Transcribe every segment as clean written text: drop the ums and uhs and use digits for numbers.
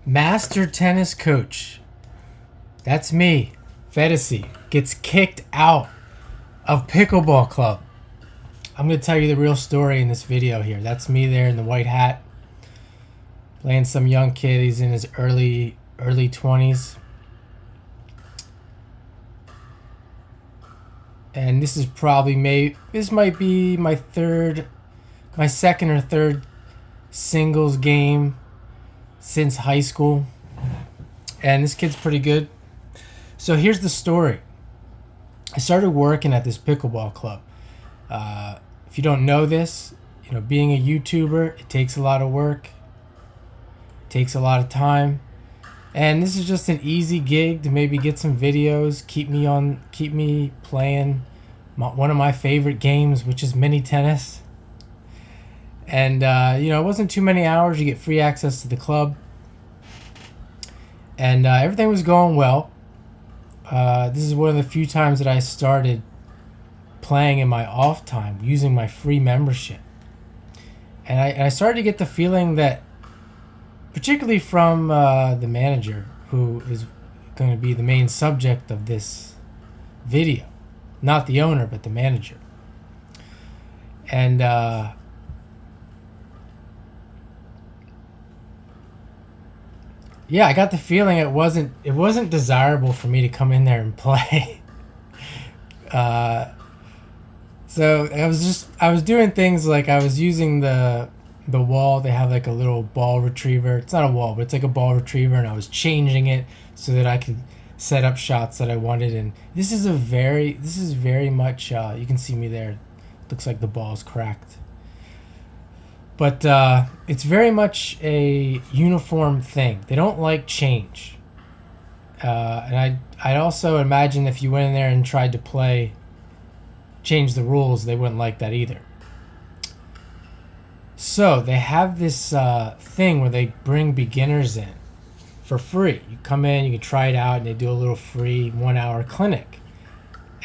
Master tennis coach. That's me. Fedesi gets kicked out of Pickleball Club. I'm going to tell you the real story in this video here. That's me there in the white hat. Playing some young kid. He's in his early 20s. And this is probably this might be my second or third singles game since high school. And this kid's pretty good. So here's the story. I started working at this pickleball club. If you don't know this, being a YouTuber, it takes a lot of work. It takes a lot of time. And this is just an easy gig to maybe get some videos, keep me playing one of my favorite games, which is mini tennis. And it wasn't too many hours. You get free access to the club, and everything was going well. This is one of the few times that I started playing in my off time using my free membership, and I started to get the feeling that, particularly from the manager, who is going to be the main subject of this video, not the owner but the manager. And I got the feeling it wasn't desirable for me to come in there and play. So I was doing things like I was using the wall. They have like a little ball retriever. It's not a wall, but it's like a ball retriever, and I was changing it so that I could set up shots that I wanted. And this is very much you can see me there. Looks like the ball's cracked. But it's very much a uniform thing. They don't like change. And I'd also imagine if you went in there and tried to change the rules, they wouldn't like that either. So they have this thing where they bring beginners in for free. You come in, you can try it out, and they do a little free 1-hour clinic.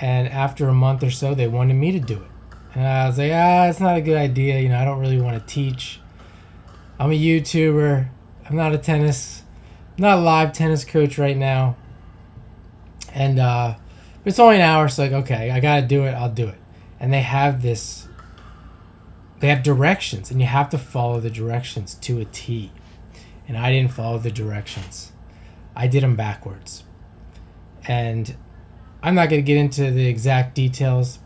And after a month or so, they wanted me to do it. And I was like, it's not a good idea. I don't really want to teach. I'm a YouTuber. I'm not a live tennis coach right now. And it's only an hour, so okay, I got to do it. I'll do it. And they have directions, and you have to follow the directions to a T. And I didn't follow the directions. I did them backwards. And I'm not going to get into the exact details,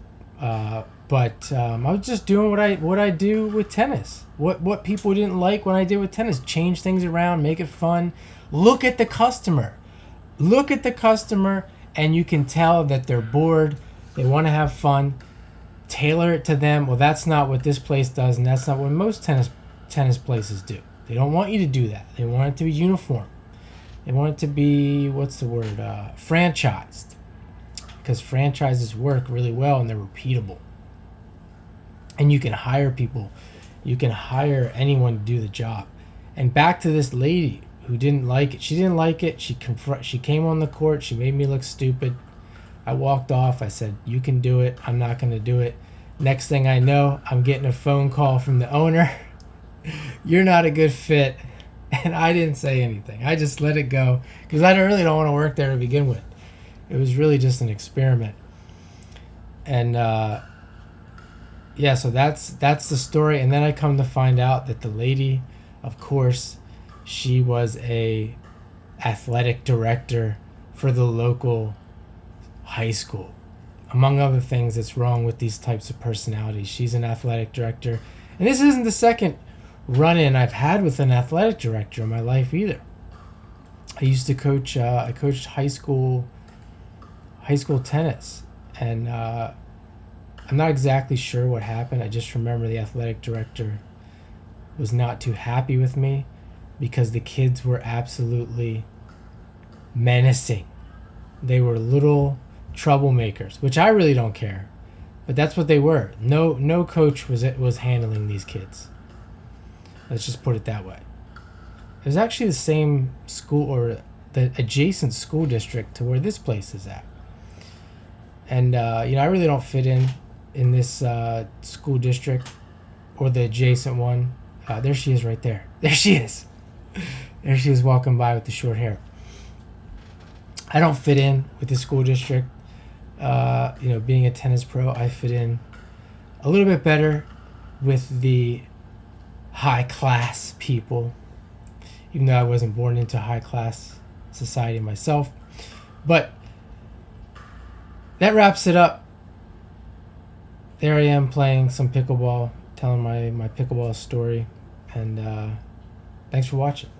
but I was just doing what I do with tennis. What people didn't like when I did with tennis. Change things around, make it fun. Look at the customer. And you can tell that they're bored. They want to have fun. Tailor it to them. Well, that's not what this place does, and that's not what most tennis places do. They don't want you to do that. They want it to be uniform. They want it to be, franchised. Because franchises work really well, and they're repeatable. And you can hire people. You can hire anyone to do the job. And back to this lady who didn't like it. She didn't like it. She came on the court. She made me look stupid. I walked off. I said, you can do it. I'm not going to do it. Next thing I know, I'm getting a phone call from the owner. You're not a good fit. And I didn't say anything. I just let it go because I really don't want to work there to begin with. It was really just an experiment. And so that's the story. And then I come to find out that the lady, of course, she was a athletic director for the local high school. Among other things that's wrong with these types of personalities, she's an athletic director. And this isn't the second run-in I've had with an athletic director in my life either. I used to coach. I coached high school tennis, and I'm not exactly sure what happened. I just remember the athletic director was not too happy with me because the kids were absolutely menacing. They were little troublemakers, which I really don't care, but that's what they were. No coach was handling these kids. Let's just put it that way. It was actually the same school or the adjacent school district to where this place is at. And I really don't fit in this school district or the adjacent one. There she is right there. There she is. There she was walking by with the short hair. I don't fit in with the school district. Being a tennis pro, I fit in a little bit better with the high class people, even though I wasn't born into high class society myself. But that wraps it up. There I am playing some pickleball, telling my pickleball story, and thanks for watching.